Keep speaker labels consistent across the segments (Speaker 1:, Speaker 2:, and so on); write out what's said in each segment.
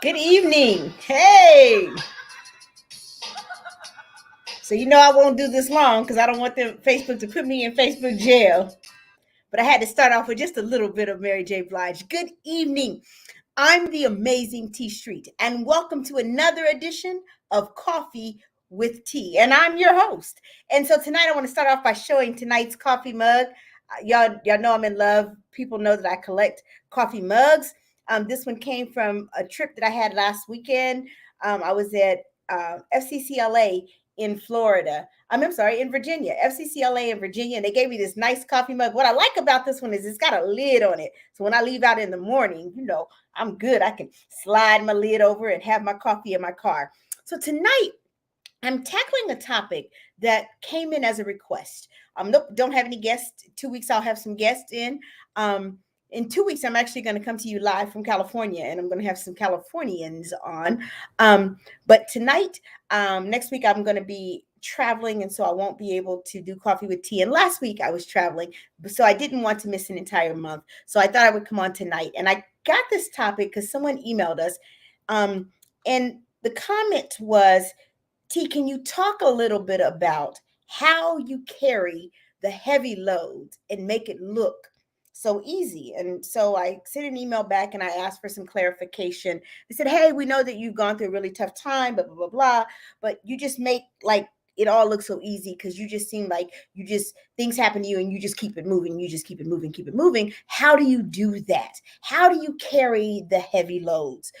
Speaker 1: Good evening. Hey. So I won't do this long because I don't want Facebook to put me in Facebook jail. But I had to start off with just a little bit of Mary J. Blige. Good evening. I'm the amazing Tei Street, and welcome to another edition of Coffee with Tea. And I'm your host. And so tonight I want to start off by showing tonight's coffee mug. Y'all know I'm in love. People know that I collect coffee mugs. This one came from a trip that I had last weekend. I was at FCCLA in Florida. I'm sorry, in Virginia, FCCLA in Virginia, and they gave me this nice coffee mug. What I like about this one is it's got a lid on it. So when I leave out in the morning, I'm good. I can slide my lid over and have my coffee in my car. So tonight, I'm tackling a topic that came in as a request. Nope, don't have any guests. 2 weeks, I'll have some guests in. In 2 weeks, I'm actually going to come to you live from California, and I'm going to have some Californians on. But tonight, next week, I'm going to be traveling, and so I won't be able to do coffee with tea. And last week, I was traveling, so I didn't want to miss an entire month. So I thought I would come on tonight, and I got this topic because someone emailed us, and the comment was, T, can you talk a little bit about how you carry the heavy loads and make it look so easy? And so I sent an email back and I asked for some clarification. They said, hey, we know that you've gone through a really tough time, blah, blah, blah, blah, but you just make like it all looks so easy because you just seem like things happen to you and you just keep it moving. You just keep it moving, keep it moving. How do you do that? How do you carry the heavy loads?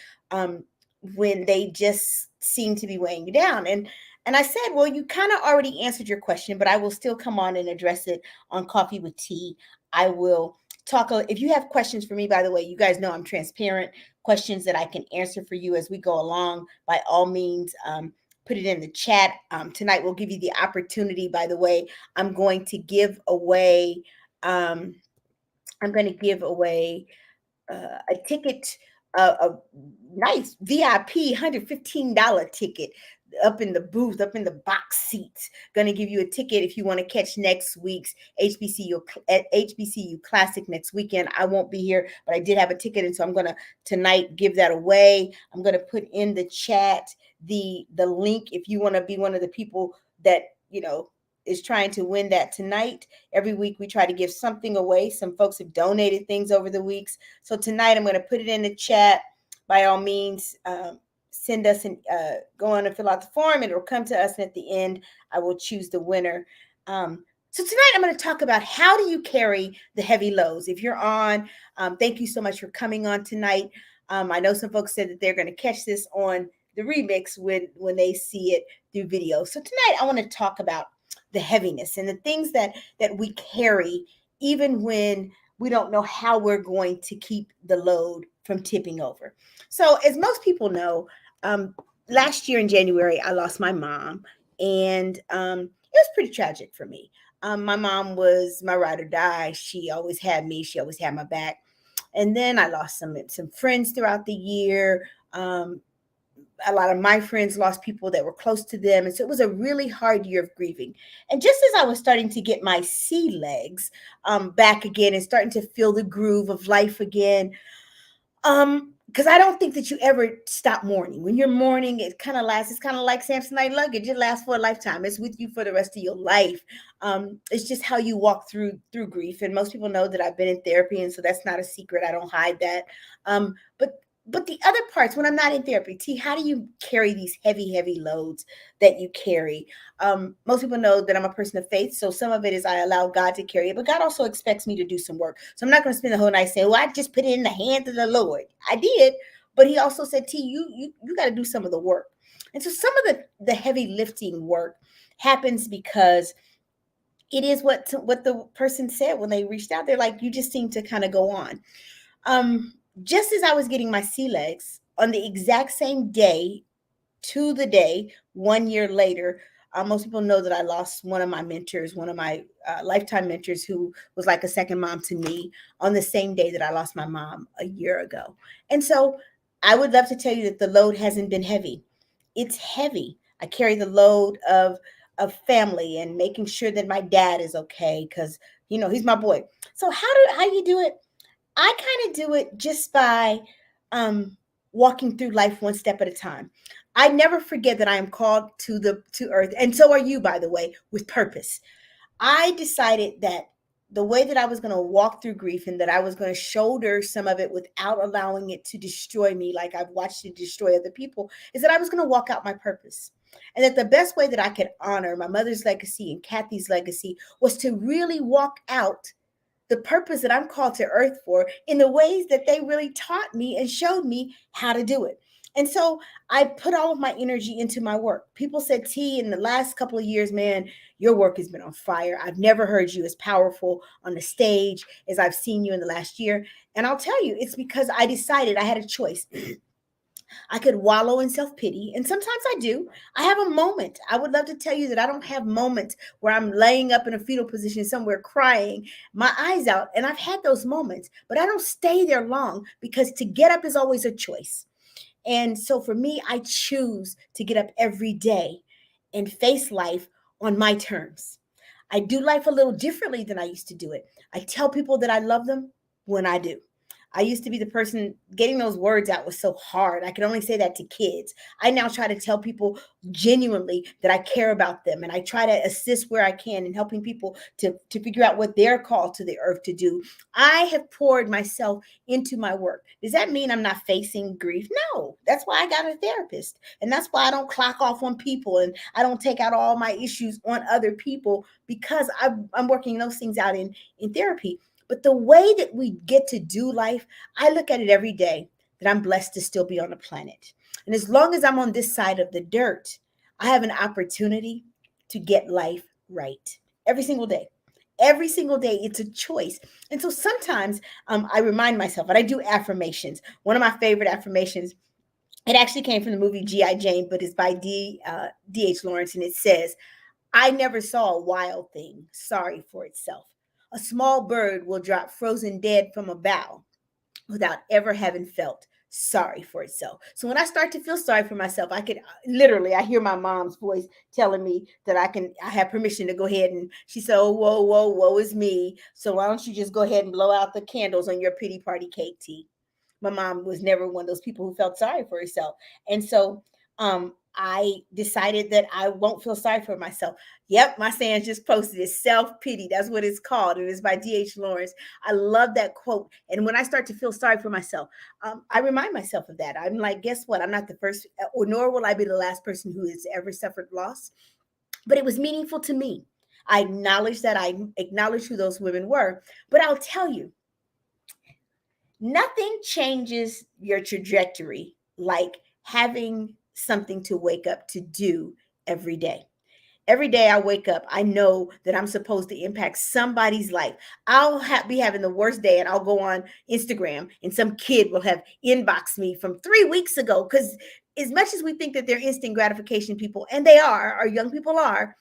Speaker 1: When they just seem to be weighing you down. And I said, well, you kind of already answered your question, but I will still come on and address it on Coffee with Tea. I will talk. If you have questions for me, by the way, you guys know I'm transparent. Questions that I can answer for you as we go along, by all means, put it in the chat. Tonight we'll give you the opportunity. By the way, I'm going to give away. A ticket, a nice VIP $115 ticket up in the booth, up in the box seats. Going to give you a ticket if you want to catch next week's HBCU Classic next weekend. I won't be here, but I did have a ticket, and so I'm going to tonight give that away. I'm going to put in the chat the link if you want to be one of the people that is trying to win that tonight. Every week we try to give something away. Some folks have donated things over the weeks. So tonight I'm going to put it in the chat. By all means, send us go on and fill out the form. It'll come to us, and at the end, I will choose the winner. So tonight I'm going to talk about how do you carry the heavy loads. If you're on, thank you so much for coming on tonight. I know some folks said that they're going to catch this on the remix when they see it through video. So tonight I want to talk about the heaviness and the things that we carry, even when we don't know how we're going to keep the load from tipping over. So as most people know, last year in January, I lost my mom, and it was pretty tragic for me. My mom was my ride or die. She always had me. She always had my back. And then I lost some friends throughout the year. A lot of my friends lost people that were close to them. And so it was a really hard year of grieving. And just as I was starting to get my sea legs back again and starting to feel the groove of life again, because I don't think that you ever stop mourning. When you're mourning, it kind of lasts. It's kind of like Samsonite luggage. It lasts for a lifetime. It's with you for the rest of your life. It's just how you walk through grief. And most people know that I've been in therapy, and so that's not a secret. I don't hide that. But the other parts, when I'm not in therapy, T, how do you carry these heavy loads that you carry? Most people know that I'm a person of faith, so some of it is I allow God to carry it, but God also expects me to do some work. So I'm not going to spend the whole night saying, well, I just put it in the hands of the Lord. I did, but he also said, T, you got to do some of the work. And so some of the heavy lifting work happens because it is what the person said when they reached out. They're like, you just seem to kind of go on. Just as I was getting my sea legs, on the exact same day, to the day, 1 year later, most people know that I lost one of my mentors, one of my lifetime mentors, who was like a second mom to me, on the same day that I lost my mom a year ago. And so I would love to tell you that the load hasn't been heavy. It's heavy. I carry the load of family and making sure that my dad is okay, because he's my boy. So how you do it? I kind of do it just by walking through life one step at a time. I never forget that I am called to earth, and so are you, by the way, with purpose. I decided that the way that I was going to walk through grief and that I was going to shoulder some of it without allowing it to destroy me, like I've watched it destroy other people, is that I was going to walk out my purpose. And that the best way that I could honor my mother's legacy and Kathy's legacy was to really walk out the purpose that I'm called to earth for in the ways that they really taught me and showed me how to do it. And so I put all of my energy into my work. People said, T, in the last couple of years, man, your work has been on fire. I've never heard you as powerful on the stage as I've seen you in the last year. And I'll tell you, it's because I decided I had a choice. I could wallow in self pity, and sometimes I do. I have a moment. I would love to tell you that I don't have moments where I'm laying up in a fetal position somewhere crying my eyes out. And I've had those moments, but I don't stay there long because to get up is always a choice. And so for me, I choose to get up every day and face life on my terms. I do life a little differently than I used to do it. I tell people that I love them when I do. I used to be the person getting those words out was so hard. I could only say that to kids. I now try to tell people genuinely that I care about them, and I try to assist where I can in helping people to figure out what they're called to the earth to do. I have poured myself into my work. Does that mean I'm not facing grief? No. That's why I got a therapist. And that's why I don't clock off on people and I don't take out all my issues on other people because I'm working those things out in therapy. But the way that we get to do life, I look at it every day that I'm blessed to still be on the planet. And as long as I'm on this side of the dirt, I have an opportunity to get life right every single day. Every single day, it's a choice. And so sometimes I remind myself, and I do affirmations. One of my favorite affirmations, it actually came from the movie G.I. Jane, but it's by D.H. Lawrence, and it says, I never saw a wild thing sorry for itself. A small bird will drop frozen dead from a bough without ever having felt sorry for itself. So when I start to feel sorry for myself, I could literally, I hear my mom's voice telling me that I have permission to go ahead, and she said, oh, woe is me. So why don't you just go ahead and blow out the candles on your pity party cake, T? My mom was never one of those people who felt sorry for herself. And so I decided that I won't feel sorry for myself. Yep, my saying just posted is self-pity. That's what it's called. It is by D.H. Lawrence. I love that quote. And when I start to feel sorry for myself, I remind myself of that. I'm like, guess what? I'm not the first, or nor will I be the last person who has ever suffered loss. But it was meaningful to me. I acknowledge who those women were. But I'll tell you, nothing changes your trajectory like having something to wake up to do every day. Every day I wake up, I know that I'm supposed to impact somebody's life. Be having the worst day and I'll go on Instagram and some kid will have inboxed me from 3 weeks ago. Because as much as we think that they're instant gratification people, and they are, our young people are,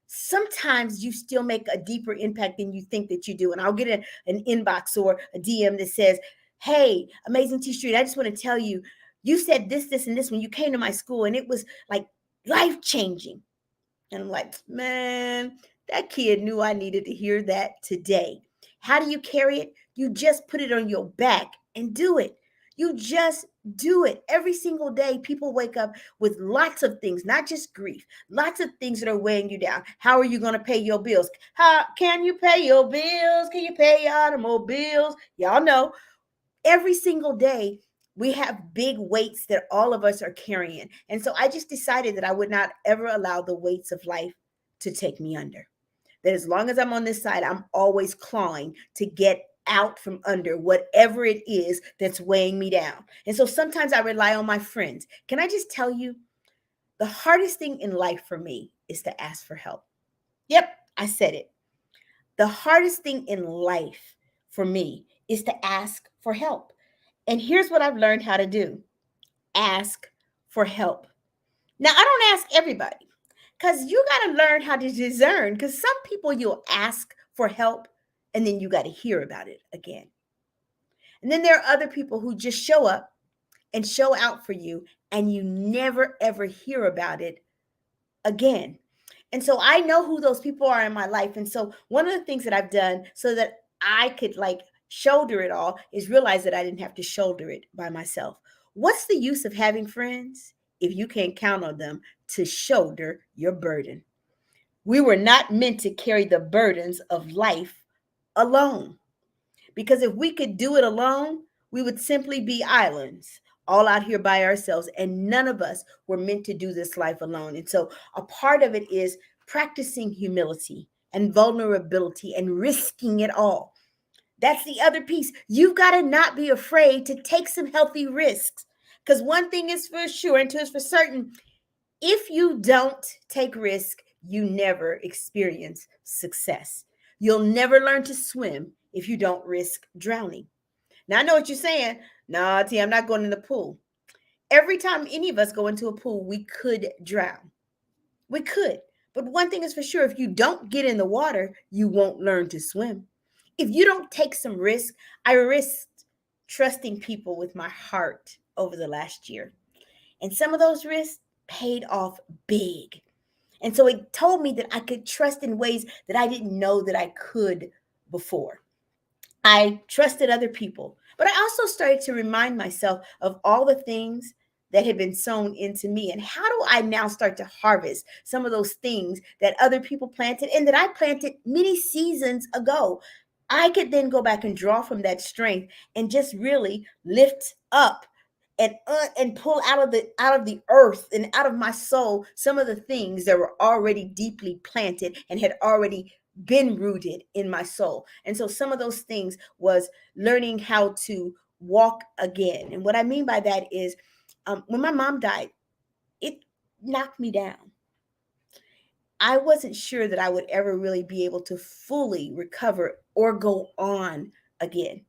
Speaker 1: sometimes you still make a deeper impact than you think that you do. And I'll get an inbox or a DM that says, hey, amazing Tei Street, I just want to tell you, you said this, and this when you came to my school, and it was like life-changing. And I'm like, man, that kid knew I needed to hear that today. How do you carry it? You just put it on your back and do it. You just do it. Every single day, people wake up with lots of things, not just grief, lots of things that are weighing you down. How are you going to pay your bills? How can you pay your bills? Can you pay your automobiles? Y'all know every single day, we have big weights that all of us are carrying. And so I just decided that I would not ever allow the weights of life to take me under. That as long as I'm on this side, I'm always clawing to get out from under whatever it is that's weighing me down. And so sometimes I rely on my friends. Can I just tell you, the hardest thing in life for me is to ask for help. Yep, I said it. The hardest thing in life for me is to ask for help. And here's what I've learned how to do. Ask for help. Now, I don't ask everybody because you got to learn how to discern, because some people you'll ask for help and then you got to hear about it again. And then there are other people who just show up and show out for you and you never, ever hear about it again. And so I know who those people are in my life. And so one of the things that I've done so that I could shoulder it all is realize that I didn't have to shoulder it by myself. What's the use of having friends if you can't count on them to shoulder your burden? We were not meant to carry the burdens of life alone. Because if we could do it alone, we would simply be islands, all out here by ourselves. And none of us were meant to do this life alone. And so a part of it is practicing humility and vulnerability and risking it all. That's the other piece. You've got to not be afraid to take some healthy risks. Because one thing is for sure, and two is for certain, if you don't take risk, you never experience success. You'll never learn to swim if you don't risk drowning. Now, I know what you're saying. Nah, T, I'm not going in the pool. Every time any of us go into a pool, we could drown. We could. But one thing is for sure, if you don't get in the water, you won't learn to swim. If you don't take some risk, I risked trusting people with my heart over the last year. And some of those risks paid off big. And so it told me that I could trust in ways that I didn't know that I could before. I trusted other people, but I also started to remind myself of all the things that had been sown into me. And how do I now start to harvest some of those things that other people planted and that I planted many seasons ago? I could then go back and draw from that strength and just really lift up and pull out of the earth and out of my soul some of the things that were already deeply planted and had already been rooted in my soul. And so some of those things was learning how to walk again. And what I mean by that is when my mom died, it knocked me down. I wasn't sure that I would ever really be able to fully recover or go on again.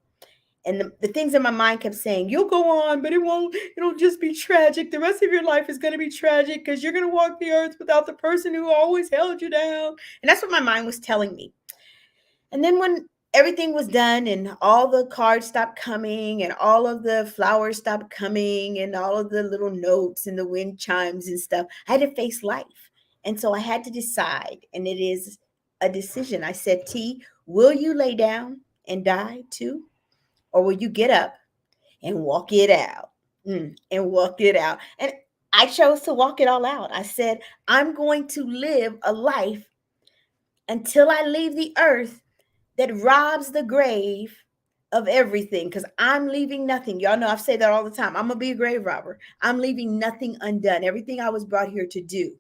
Speaker 1: And the things in my mind kept saying, you'll go on, but it'll just be tragic. The rest of your life is going to be tragic because you're going to walk the earth without the person who always held you down. And that's what my mind was telling me. And then when everything was done and all the cards stopped coming and all of the flowers stopped coming and all of the little notes and the wind chimes and stuff, I had to face life. And so I had to decide, and it is a decision. I said, T, will you lay down and die too? Or will you get up and walk it out? And walk it out. And I chose to walk it all out. I said, I'm going to live a life until I leave the earth that robs the grave of everything, because I'm leaving nothing. Y'all know I've said that all the time. I'm going to be a grave robber. I'm leaving nothing undone. Everything I was brought here to do,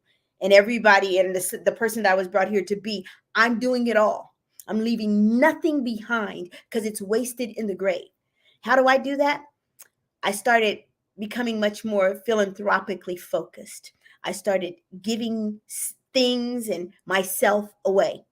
Speaker 1: and everybody and the person that I was brought here to be, I'm doing it all. I'm leaving nothing behind because it's wasted in the grave. How do I do that? I started becoming much more philanthropically focused. I started giving things and myself away.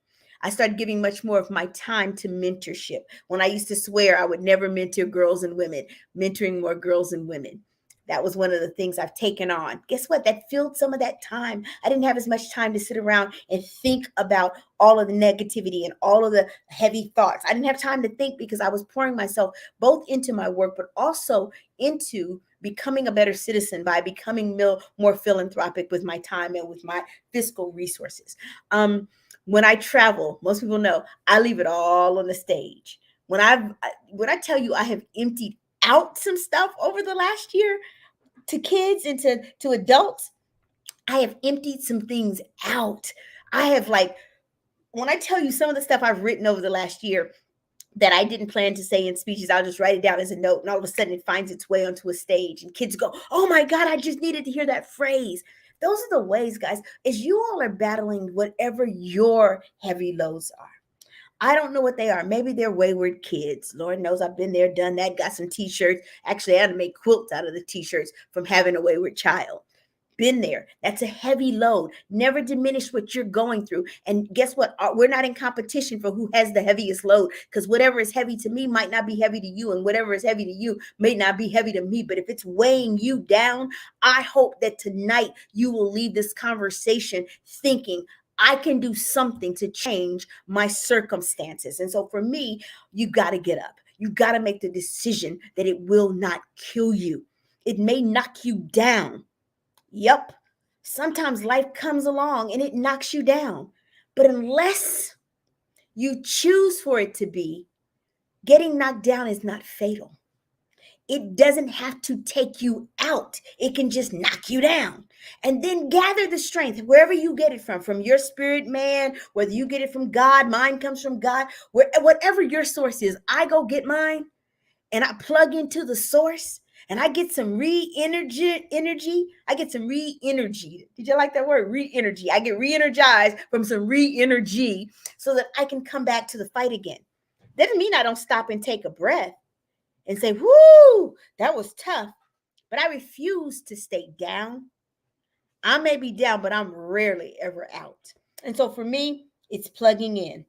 Speaker 1: I started giving much more of my time to mentorship. When I used to swear I would never mentor girls and women, mentoring more girls and women. That was one of the things I've taken on. Guess what? That filled some of that time. I didn't have as much time to sit around and think about all of the negativity and all of the heavy thoughts. I didn't have time to think because I was pouring myself both into my work, but also into becoming a better citizen by becoming more philanthropic with my time and with my fiscal resources. When I travel, most people know I leave it all on the stage. When I tell you I have emptied out some stuff over the last year to kids and to adults, I have emptied some things out. I have when I tell you some of the stuff I've written over the last year that I didn't plan to say in speeches, I'll just write it down as a note, and all of a sudden it finds its way onto a stage and kids go, oh my God, I just needed to hear that phrase. Those are the ways, guys, as you all are battling whatever your heavy loads are. I don't know what they are. Maybe they're wayward kids. Lord knows I've been there, done that, got some t-shirts. Actually, I had to make quilts out of the t-shirts from having a wayward child. Been there. That's a heavy load. Never diminish what you're going through. And guess what? We're not in competition for who has the heaviest load, because whatever is heavy to me might not be heavy to you, and whatever is heavy to you may not be heavy to me. But if it's weighing you down, I hope that tonight you will leave this conversation thinking, I can do something to change my circumstances. And so for me, you got to get up. You got to make the decision that it will not kill you. It may knock you down. Yep. Sometimes life comes along and it knocks you down. But unless you choose for it to be, getting knocked down is not fatal. It doesn't have to take you out. It can just knock you down. And then gather the strength wherever you get it from your spirit man, whether you get it from God, mine comes from God, whatever your source is. I go get mine and I plug into the source and I get some energy. I get some re-energy. Did you like that word? Re-energy. I get re-energized from some re-energy so that I can come back to the fight again. Doesn't mean I don't stop and take a breath and say, whoo, that was tough. But I refuse to stay down. I may be down, but I'm rarely ever out. And so for me, it's plugging in.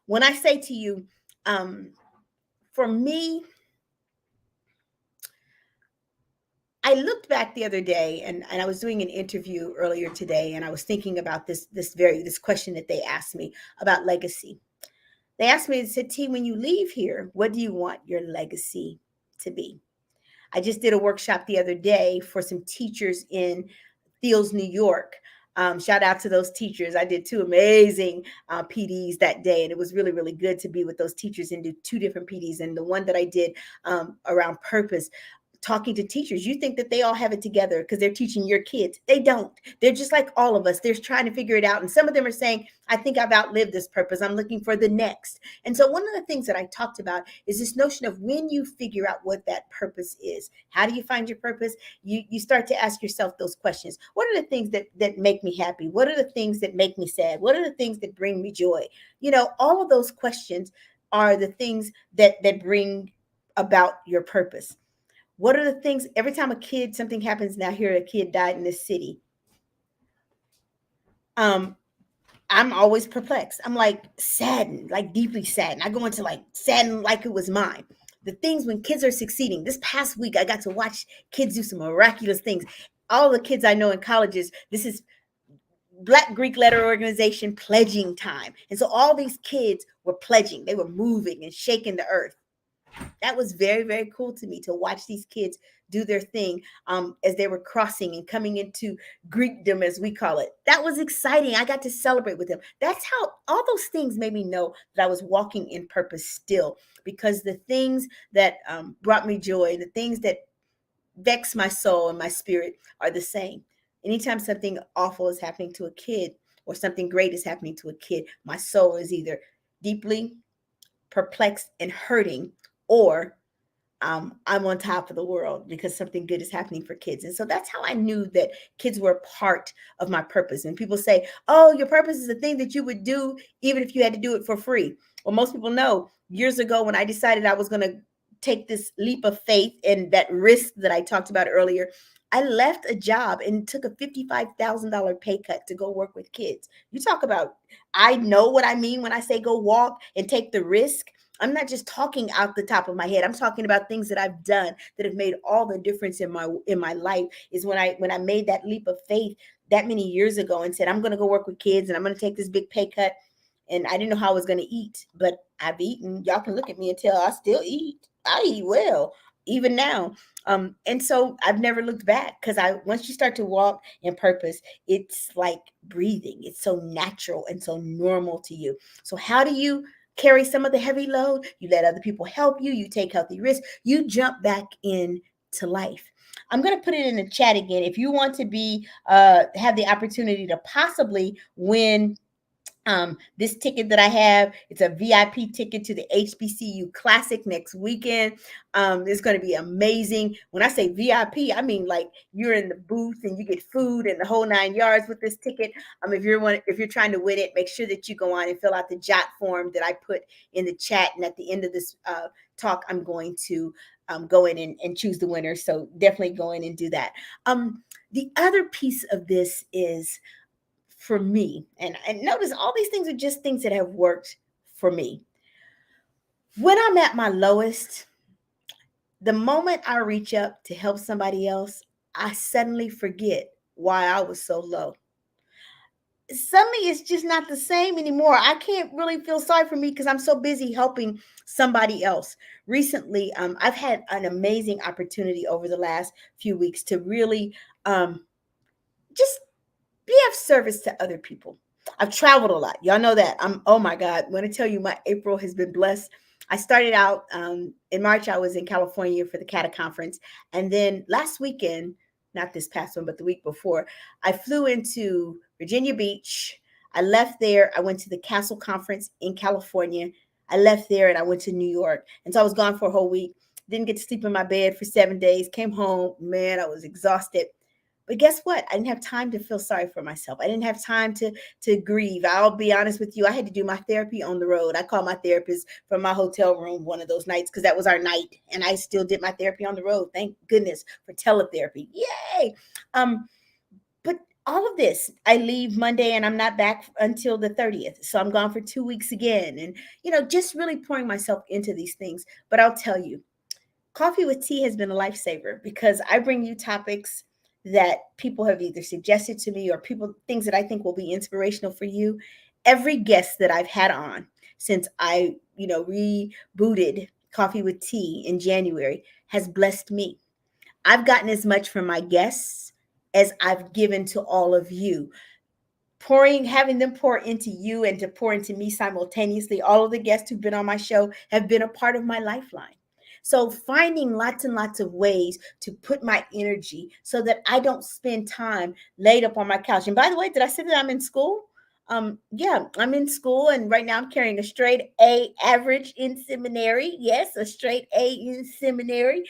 Speaker 1: When I say to you, for me, I looked back the other day and I was doing an interview earlier today and I was thinking about this question that they asked me about legacy. They asked me, they said, T, when you leave here, what do you want your legacy to be? I just did a workshop the other day for some teachers in Fields, New York. Shout out to those teachers. I did two amazing PDs that day, and it was really, really good to be with those teachers and do two different PDs. And the one that I did around purpose, talking to teachers, you think that they all have it together because they're teaching your kids. They don't. They're just like all of us. They're trying to figure it out. And some of them are saying, I think I've outlived this purpose. I'm looking for the next. And so one of the things that I talked about is this notion of when you figure out what that purpose is. How do you find your purpose? You start to ask yourself those questions. What are the things that make me happy? What are the things that make me sad? What are the things that bring me joy? You know, all of those questions are the things that bring about your purpose. What are the things, every time something happens, now here a kid died in this city. I'm always perplexed. I'm like saddened, like deeply saddened. I go into like saddened like it was mine. The things when kids are succeeding. This past week, I got to watch kids do some miraculous things. All the kids I know in colleges, this is Black Greek letter organization pledging time. And so all these kids were pledging. They were moving and shaking the earth. That was very, very cool to me to watch these kids do their thing as they were crossing and coming into Greekdom, as we call it. That was exciting. I got to celebrate with them. That's how all those things made me know that I was walking in purpose still, because the things that brought me joy, the things that vex my soul and my spirit are the same. Anytime something awful is happening to a kid or something great is happening to a kid, my soul is either deeply perplexed and hurting, or I'm on top of the world because something good is happening for kids. And so that's how I knew that kids were a part of my purpose. And people say, oh, your purpose is a thing that you would do even if you had to do it for free. Well, most people know years ago when I decided I was going to take this leap of faith and that risk that I talked about earlier, I left a job and took a $55,000 pay cut to go work with kids. You talk about, I know what I mean when I say go walk and take the risk. I'm not just talking out the top of my head. I'm talking about things that I've done that have made all the difference in my life. Is when I made that leap of faith that many years ago and said, I'm going to go work with kids and I'm going to take this big pay cut. And I didn't know how I was going to eat, but I've eaten. Y'all can look at me and tell I still eat. I eat well, even now. And so I've never looked back, because once you start to walk in purpose, it's like breathing. It's so natural and so normal to you. So how do you carry some of the heavy load? You let other people help you. You take healthy risks. You jump back into life. I'm going to put it in the chat again. If you want to have the opportunity to possibly win this ticket that I have, it's a VIP ticket to the HBCU Classic next weekend. It's going to be amazing. When I say VIP, I mean like you're in the booth and you get food and the whole 9 yards with this ticket. If you're trying to win it, make sure that you go on and fill out the jot form that I put in the chat. And at the end of this talk, I'm going to go in and choose the winner. So definitely go in and do that. The other piece of this is, for me, and notice all these things are just things that have worked for me. When I'm at my lowest, the moment I reach up to help somebody else, I suddenly forget why I was so low. Suddenly it's just not the same anymore. I can't really feel sorry for me because I'm so busy helping somebody else. Recently, I've had an amazing opportunity over the last few weeks to really just be of service to other people. I've traveled a lot. Y'all know that. Oh my God, when I tell you my April has been blessed. I started out in March. I was in California for the CATA conference. And then last weekend, not this past one, but the week before, I flew into Virginia Beach. I left there. I went to the Castle Conference in California. I left there and I went to New York. And so I was gone for a whole week. Didn't get to sleep in my bed for 7 days. Came home. Man, I was exhausted. But guess what? I didn't have time to feel sorry for myself. I didn't have time to grieve. I'll be honest with you. I had to do my therapy on the road. I called my therapist from my hotel room one of those nights because that was our night. And I still did my therapy on the road. Thank goodness for teletherapy. Yay. But all of this, I leave Monday and I'm not back until the 30th. So I'm gone for 2 weeks again. And, just really pouring myself into these things. But I'll tell you, Coffee with Tea has been a lifesaver because I bring you topics that people have either suggested to me or things that I think will be inspirational for you. Every guest that I've had on since I, rebooted Coffee with Tea in January has blessed me. I've gotten as much from my guests as I've given to all of you. Having them pour into you and to pour into me simultaneously. All of the guests who've been on my show have been a part of my lifeline. So finding lots and lots of ways to put my energy so that I don't spend time laid up on my couch. And by the way, did I say that I'm in school? Yeah, I'm in school, and right now I'm carrying a straight A average in seminary. Yes, a straight A in seminary.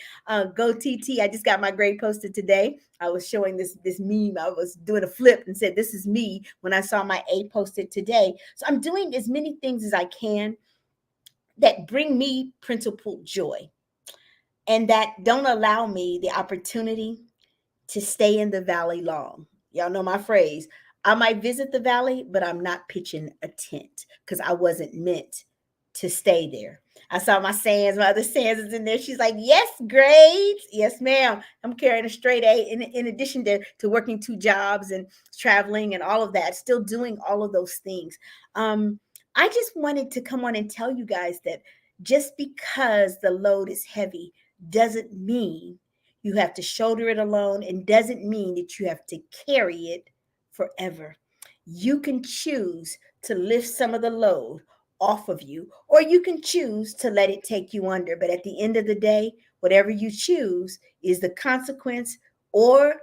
Speaker 1: Go TT. I just got my grade posted today. I was showing this meme. I was doing a flip and said, "This is me," when I saw my A posted today. So I'm doing as many things as I can that bring me principal joy and that don't allow me the opportunity to stay in the valley long. Y'all know my phrase. I might visit the valley, but I'm not pitching a tent because I wasn't meant to stay there. I saw my other Sands is in there. She's like, yes, grades. Yes, ma'am. I'm carrying a straight A in addition to working 2 jobs and traveling and all of that, still doing all of those things. I just wanted to come on and tell you guys that just because the load is heavy doesn't mean you have to shoulder it alone and doesn't mean that you have to carry it forever. You can choose to lift some of the load off of you, or you can choose to let it take you under. But at the end of the day, whatever you choose is the consequence or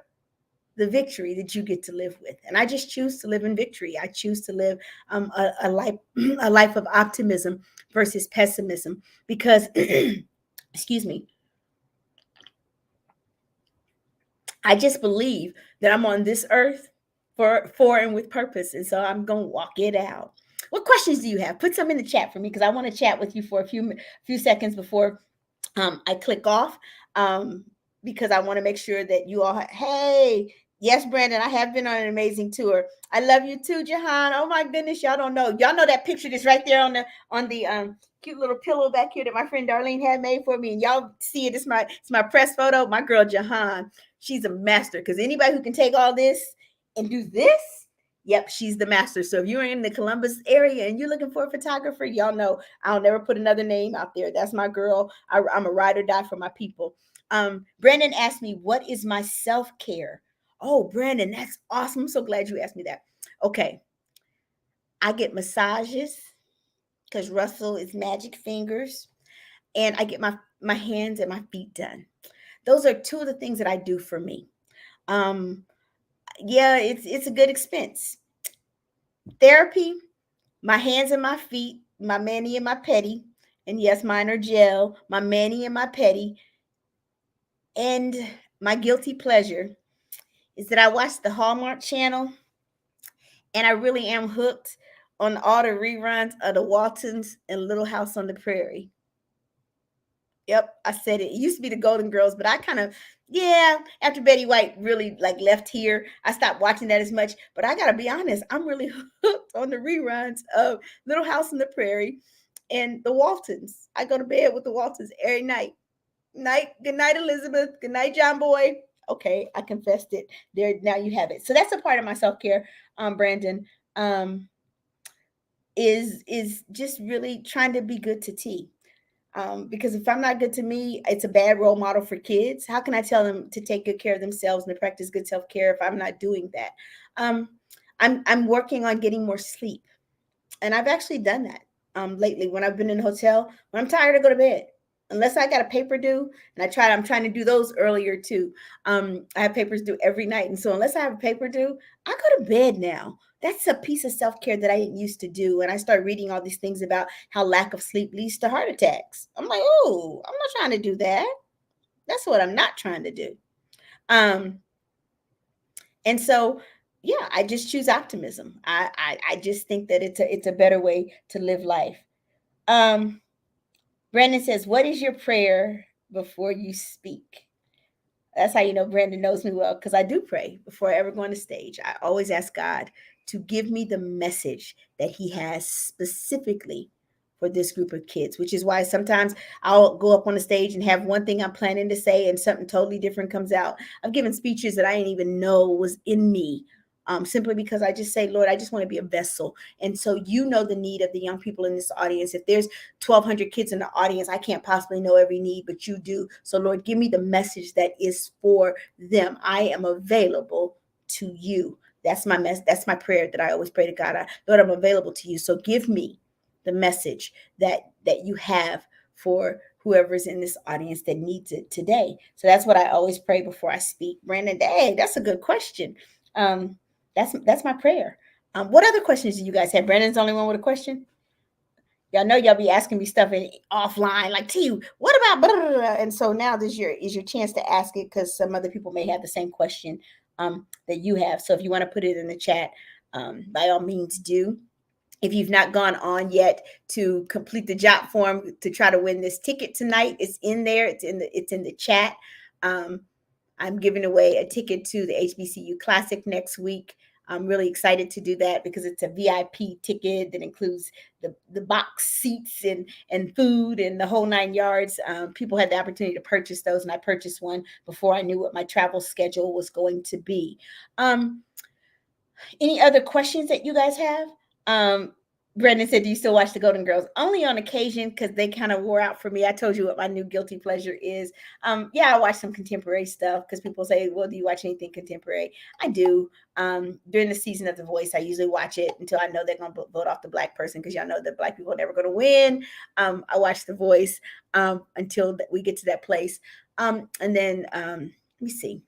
Speaker 1: the victory that you get to live with. And I just choose to live in victory. I choose to live a life a life of optimism versus pessimism because excuse me, I just believe that I'm on this earth for and with purpose. And so I'm going to walk it out. What questions do you have? Put some in the chat for me because I want to chat with you for a few seconds before I click off because I want to make sure that you all, hey, yes, Brandon, I have been on an amazing tour. I love you too, Jahan. Oh my goodness, y'all don't know. Y'all know that picture that's right there on the cute little pillow back here that my friend Darlene had made for me. And y'all see it. It's my press photo. My girl Jahan, she's a master because anybody who can take all this and do this, yep, she's the master. So if you're in the Columbus area and you're looking for a photographer, y'all know I'll never put another name out there. That's my girl. I'm a ride or die for my people. Brandon asked me, what is my self-care? Oh, Brandon, that's awesome. I'm so glad you asked me that. Okay. I get massages because Russell is magic fingers. And I get my hands and my feet done. Those are two of the things that I do for me. Yeah, it's a good expense. Therapy, my hands and my feet, my mani and my pedi, and yes, mine are gel, my mani and my pedi. And my guilty pleasure is that I watch the Hallmark Channel and I really am hooked on all the reruns of the Waltons and Little House on the Prairie. Yep, I said it. It used to be the Golden Girls, but I kind of, after Betty White really left here, I stopped watching that as much. But I gotta be honest, I'm really hooked on the reruns of Little House on the Prairie and the Waltons. I go to bed with the Waltons every night. Good night, Elizabeth. Good night, John Boy. Okay, I confessed it. There, now you have it. So that's a part of my self-care, Brandon. Is just really trying to be good to T. Because if I'm not good to me, it's a bad role model for kids. How can I tell them to take good care of themselves and to practice good self-care if I'm not doing that? I'm working on getting more sleep, and I've actually done that. lately when I've been in a hotel. When I'm tired, I go to bed. Unless I got a paper due, and I'm trying to do those earlier too. I have papers due every night. And so unless I have a paper due, I go to bed now. That's a piece of self-care that I didn't used to do. And I start reading all these things about how lack of sleep leads to heart attacks. I'm like, oh, I'm not trying to do that. That's what I'm not trying to do. Um, and so yeah, I just choose optimism. I just think that it's a better way to live life. Um, Brandon says, "What is your prayer before you speak?" That's how you know Brandon knows me well, because I do pray before I ever go on the stage. I always ask God to give me the message that He has specifically for this group of kids, which is why sometimes I'll go up on the stage and have one thing I'm planning to say and something totally different comes out. I've given speeches that I didn't even know was in me. Simply because I just say, Lord, I just want to be a vessel. And so you know the need of the young people in this audience. If there's 1,200 kids in the audience, I can't possibly know every need, but you do. So Lord, give me the message that is for them. I am available to you. That's my that's my prayer that I always pray to God. Lord, I'm available to you. So give me the message that you have for whoever's in this audience that needs it today. So that's what I always pray before I speak. Brandon, hey, that's a good question. That's my prayer. What other questions do you guys have? Brandon's the only one with a question. Y'all know y'all be asking me stuff offline, like, T, what about blah, blah, blah? And so now this is your chance to ask it, because some other people may have the same question that you have. So if you want to put it in the chat, by all means do. If you've not gone on yet to complete the job form to try to win this ticket tonight, it's in there. It's in the chat. I'm giving away a ticket to the HBCU Classic next week. I'm really excited to do that because it's a VIP ticket that includes the box seats and food and the whole 9 yards. People had the opportunity to purchase those, and I purchased one before I knew what my travel schedule was going to be. Any other questions that you guys have? Brendan said, do you still watch the Golden Girls? Only on occasion, because they kind of wore out for me. I told you what my new guilty pleasure is. Yeah, I watch some contemporary stuff because people say, well, do you watch anything contemporary? I do. During the season of The Voice, I usually watch it until I know they're going to vote off the black person, because y'all know that black people are never going to win. I watch The Voice until we get to that place. And then, let me see.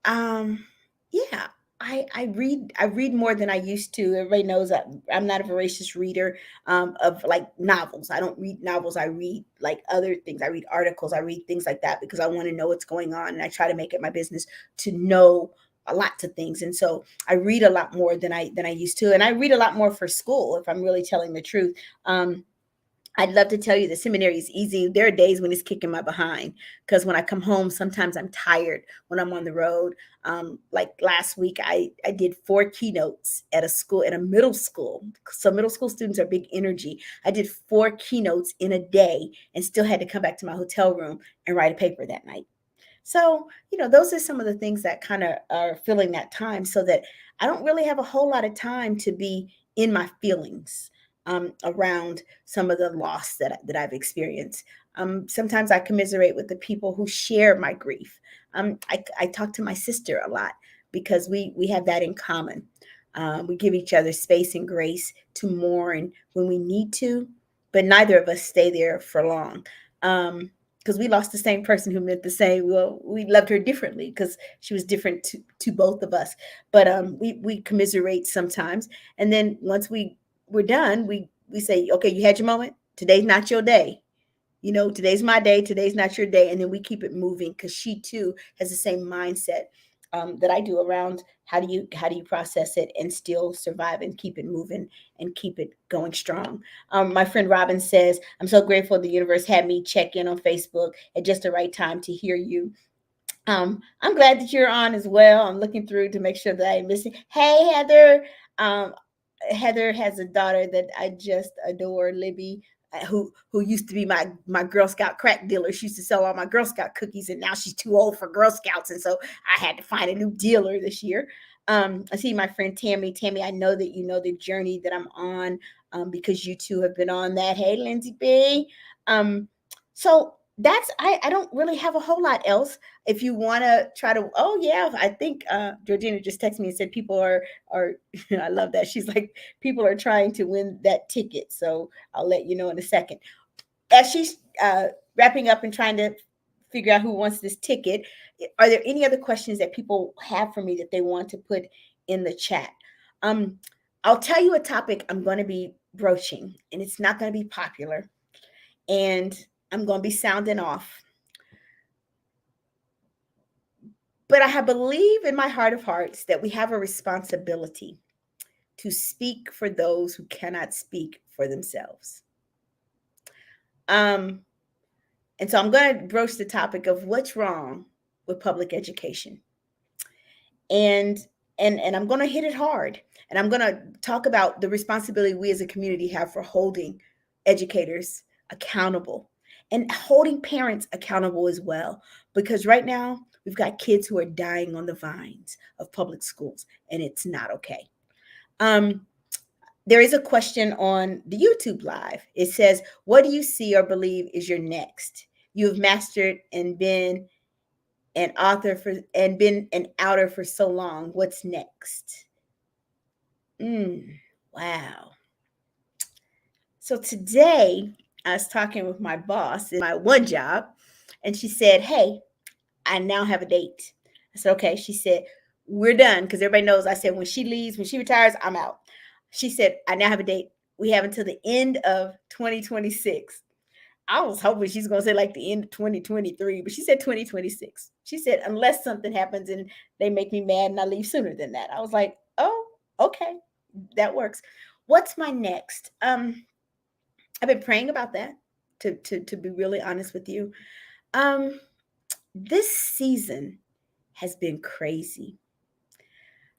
Speaker 1: Yeah. I read more than I used to. Everybody knows I'm not a voracious reader of like novels. I don't read novels. I read like other things. I read articles. I read things like that because I want to know what's going on, and I try to make it my business to know lots of things. And so I read a lot more than I used to, and I read a lot more for school, if I'm really telling the truth. I'd love to tell you the seminary is easy. There are days when it's kicking my behind, because when I come home, sometimes I'm tired when I'm on the road. Like last week, I did 4 keynotes at a middle school. So middle school students are big energy. I did 4 keynotes in a day and still had to come back to my hotel room and write a paper that night. So, those are some of the things that kind of are filling that time, so that I don't really have a whole lot of time to be in my feelings around some of the loss that I've experienced. Sometimes I commiserate with the people who share my grief. I talk to my sister a lot because we have that in common. We give each other space and grace to mourn when we need to, but neither of us stay there for long. Because we lost the same person who meant the same. Well, we loved her differently because she was different to both of us. But we commiserate sometimes, and then once we're done, we say, okay, you had your moment. Today's not your day. Today's my day. Today's not your day. And then we keep it moving, because she too has the same mindset that I do around how do you process it and still survive and keep it moving and keep it going strong. My friend Robin says, I'm so grateful the universe had me check in on Facebook at just the right time to hear you. I'm glad that you're on as well. I'm looking through to make sure that I'm missing. Hey, Heather. Heather has a daughter that I just adore, Libby, who used to be my Girl Scout crack dealer. She used to sell all my Girl Scout cookies, and now she's too old for Girl Scouts, and so I had to find a new dealer this year. I see my friend Tammy. Tammy, I know that you know the journey that I'm on because you two have been on that. Hey, Lindsay B. So that's I don't really have a whole lot else. If you want to try to, oh yeah, I think Georgina just texted me and said people are I love that. She's like, people are trying to win that ticket. So I'll let you know in a second. As she's wrapping up and trying to figure out who wants this ticket, are there any other questions that people have for me that they want to put in the chat? Um, I'll tell you a topic I'm going to be broaching, and it's not going to be popular, and I'm going to be sounding off. But I believe in my heart of hearts that we have a responsibility to speak for those who cannot speak for themselves. Um, and so I'm going to broach the topic of what's wrong with public education. And and I'm going to hit it hard. And I'm going to talk about the responsibility we as a community have for holding educators accountable and holding parents accountable as well. Because right now, we've got kids who are dying on the vines of public schools, and it's not okay. There is a question on the YouTube live. It says, what do you see or believe is your next? You have mastered and been an author for and been an outer for so long. What's next? Wow. So today I was talking with my boss in my one job, and she said, hey, I now have a date. I said, okay. She said, we're done, because everybody knows I said when she leaves, when she retires, I'm out. She said, I now have a date. We have until the end of 2026. I was hoping she's going to say like the end of 2023, but she said 2026. She said, unless something happens and they make me mad and I leave sooner than that. I was like, oh, okay, that works. What's my next? I've been praying about that, to be really honest with you. This season has been crazy.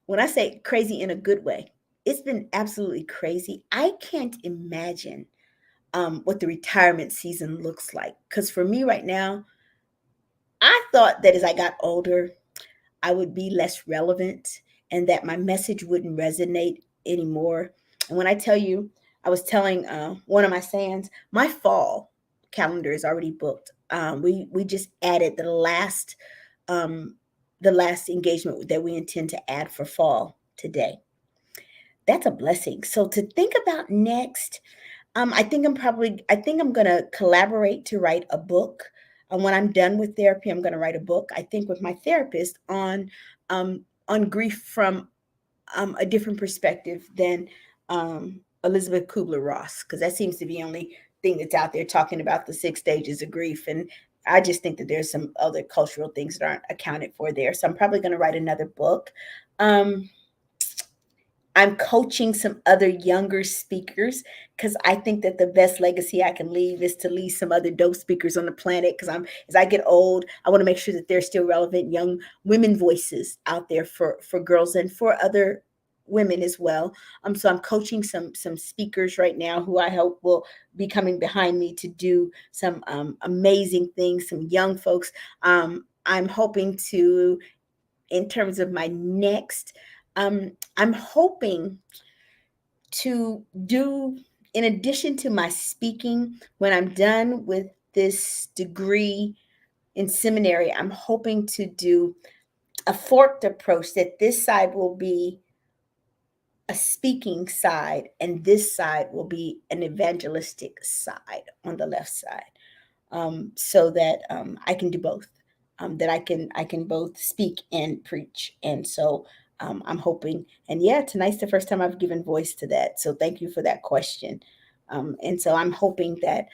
Speaker 1: When I say crazy in a good way, it's been absolutely crazy. I can't imagine what the retirement season looks like. Because for me right now, I thought that as I got older, I would be less relevant and that my message wouldn't resonate anymore. And when I tell you, I was telling one of my sayings, my fall calendar is already booked. We just added the last engagement that we intend to add for fall today. That's a blessing. So to think about next, I think I'm gonna collaborate to write a book. And when I'm done with therapy, I'm gonna write a book. I think with my therapist on grief from a different perspective than Elizabeth Kubler-Ross, because that seems to be the only thing that's out there talking about the 6 stages of grief. And I just think that there's some other cultural things that aren't accounted for there. So I'm probably going to write another book. I'm coaching some other younger speakers because I think that the best legacy I can leave is to leave some other dope speakers on the planet. Because as I get old, I want to make sure that there's still relevant young women voices out there for girls and for other women as well. So I'm coaching some speakers right now who I hope will be coming behind me to do some amazing things. Some young folks. I'm hoping to, in terms of my next. I'm hoping to do, in addition to my speaking, when I'm done with this degree in seminary, I'm hoping to do a forked approach, that this side will be a speaking side and this side will be an evangelistic side on the left side, so that I can do both. That I can both speak and preach. And so I'm hoping, and yeah, tonight's the first time I've given voice to that. So thank you for that question. And so I'm hoping that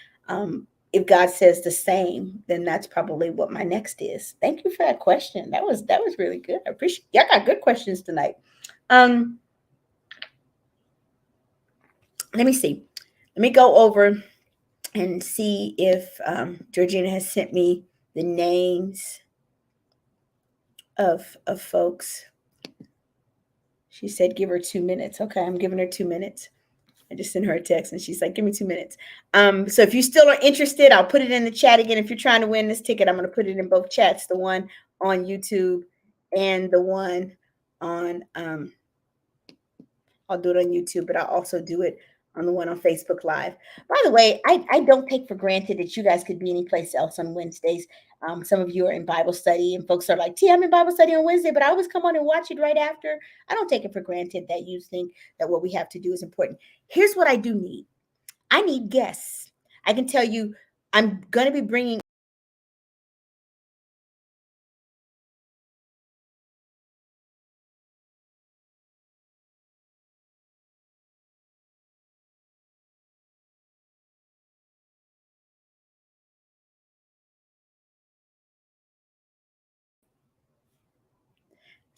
Speaker 1: if God says the same, then that's probably what my next is. Thank you for that question. That was really good. I appreciate. Y'all got good questions tonight. Let me see. Let me go over and see if Georgina has sent me the names of folks. She said, give her 2 minutes. Okay, I'm giving her 2 minutes. I just sent her a text and she's like, give me 2 minutes. So if you still are interested, I'll put it in the chat again. If you're trying to win this ticket, I'm going to put it in both chats, the one on YouTube and the one on, I'll do it on YouTube, but I'll also do it on the one on Facebook Live. By the way, I don't take for granted that you guys could be anyplace else on Wednesdays. Some of you are in Bible study, and folks are like, T, I'm in Bible study on Wednesday, but I always come on and watch it right after. I don't take it for granted that you think that what we have to do is important. Here's what I do need. I need guests. I can tell you, I'm going to be bringing.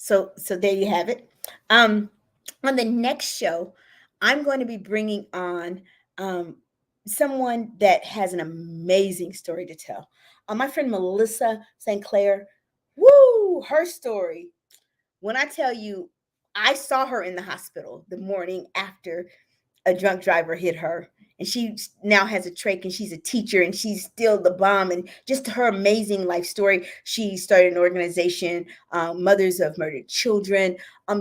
Speaker 1: So there you have it. On the next show, I'm going to be bringing on um, someone that has an amazing story to tell. My friend Melissa St. Clair, woo, her story. When I tell you, I saw her in the hospital the morning after a drunk driver hit her, and she now has a trach, and she's a teacher, and she's still the bomb, and just her amazing life story. She started an organization, Mothers of Murdered Children.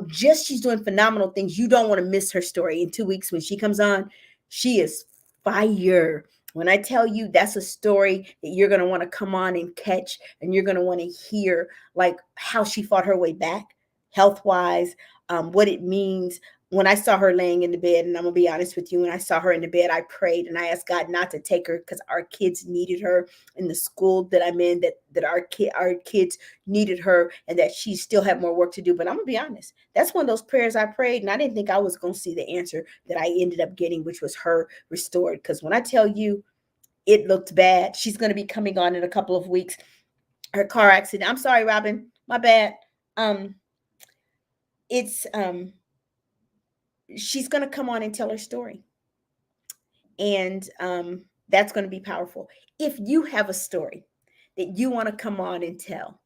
Speaker 1: Just she's doing phenomenal things. You don't want to miss her story. In 2 weeks when she comes on, she is fire. When I tell you, that's a story that you're going to want to come on and catch, and you're going to want to hear like how she fought her way back health wise, what it means. When I saw her laying in the bed, and I'm gonna be honest with you, when I saw her in the bed, I prayed and I asked God not to take her, because our kids needed her in the school that I'm in, that our kids needed her, and that she still had more work to do. But I'm gonna be honest, that's one of those prayers I prayed, and I didn't think I was gonna see the answer that I ended up getting, which was her restored. Because when I tell you, it looked bad. She's gonna be coming on in a couple of weeks. Her car accident. I'm sorry, Robin. My bad. It's She's going to come on and tell her story, and that's going to be powerful. If you have a story that you want to come on and tell,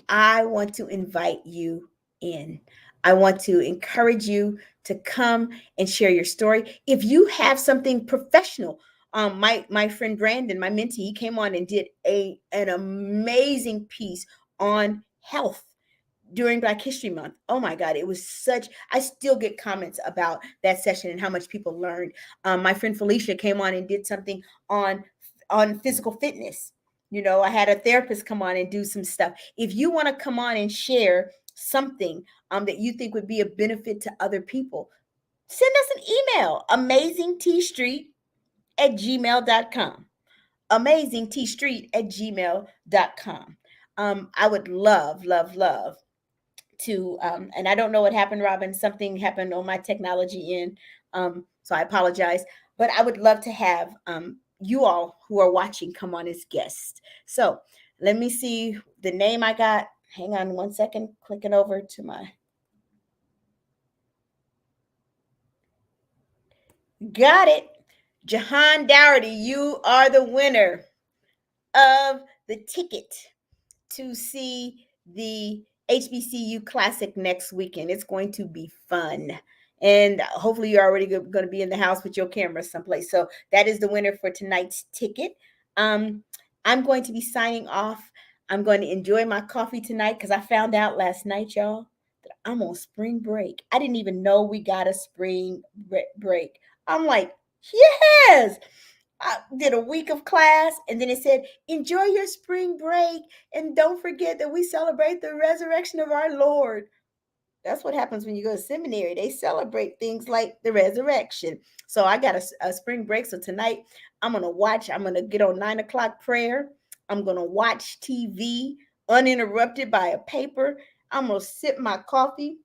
Speaker 1: I want to invite you in. I want to encourage you to come and share your story. If you have something professional, my friend Brandon, my mentee, he came on and did an amazing piece on health during Black History Month. Oh my God, it was I still get comments about that session and how much people learned. My friend Felicia came on and did something on physical fitness. I had a therapist come on and do some stuff. If you want to come on and share something that you think would be a benefit to other people, send us an email, amazingtstreet@gmail.com. amazingtstreet@gmail.com. I would love, love, love to and I don't know what happened, Robin. Something happened on my technology end. So I apologize. But I would love to have you all who are watching come on as guests. So let me see the name I got. Hang on one second, clicking over to my got it. Jahan Dougherty, you are the winner of the ticket to see the HBCU Classic next weekend. It's going to be fun. And hopefully you're already going to be in the house with your camera someplace. So that is the winner for tonight's ticket. I'm going to be signing off. I'm going to enjoy my coffee tonight, because I found out last night, y'all, that I'm on spring break. I didn't even know we got a spring break. I'm like, yes. I did a week of class, and then it said, enjoy your spring break, and don't forget that we celebrate the resurrection of our Lord. That's what happens when you go to seminary. They celebrate things like the resurrection. So I got a spring break. So tonight I'm going to get on 9 o'clock prayer. I'm going to watch TV uninterrupted by a paper. I'm going to sip my coffee.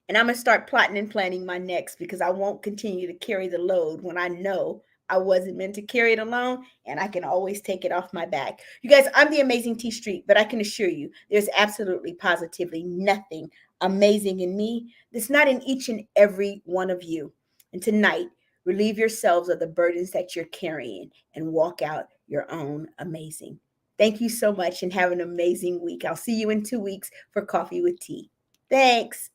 Speaker 1: And I'm going to start plotting and planning my next, because I won't continue to carry the load when I know I wasn't meant to carry it alone, and I can always take it off my back. You guys, I'm the amazing Tei Street, but I can assure you there's absolutely positively nothing amazing in me that's not in each and every one of you. And tonight, relieve yourselves of the burdens that you're carrying and walk out your own amazing. Thank you so much, and have an amazing week. I'll see you in 2 weeks for Coffee with Tea. Thanks.